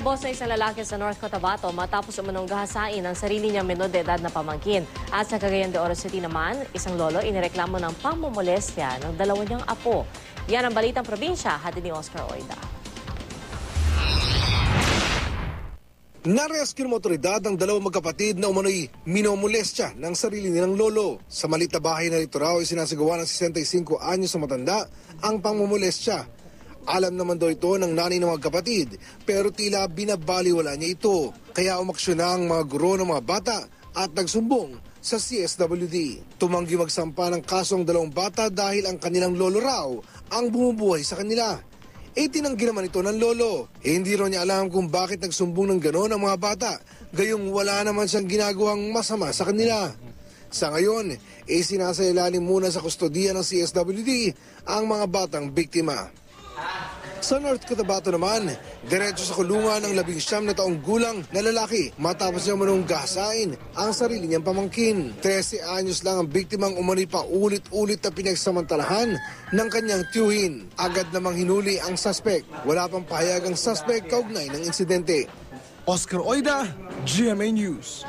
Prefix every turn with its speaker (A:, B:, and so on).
A: Boss na isang lalaki sa North Cotabato matapos umunong gahasain ang sarili niyang menor de edad na pamangkin. At sa Cagayan de Oro City naman, isang lolo inireklamo ng pamumolestya ng dalawa niyang apo. Yan ang balitang probinsya, hatid ni Oscar Oida.
B: Narescue ng otoridad ang dalawang magkapatid na umano'y minomolestya ng sarili nilang lolo. Sa maliit na bahay na ito raw ay sinasagawa ng 65 anyos na matanda ang pamumolestya. Alam naman daw ito ng nanay ng mga kapatid, pero tila binabaliwala niya ito. Kaya umaksyon na ang mga guro ng mga bata at nagsumbong sa CSWD. Tumanggi magsampa ng kaso ang dalawang bata dahil ang kanilang lolo raw ang bumubuhay sa kanila. Tinanggi naman ito ng lolo. Hindi raw niya alam kung bakit nagsumbong ng gano'n ang mga bata, gayong wala naman siyang ginagawang masama sa kanila. Sa ngayon, sinasailalim muna sa kustodiya ng CSWD ang mga batang biktima. Sa North Cotabato naman, diretso sa kulungan ng 19 na taong gulang na lalaki matapos niya manong gahasain ang sarili niyang pamangkin. 13 anyos lang ang biktimang umano'y pa ulit-ulit na pinagsamantalahan ng kanyang tiyuhin. Agad namang hinuli ang suspect. Wala pang pahayag ang suspect kaugnay ng insidente.
C: Oscar Oida, GMA News.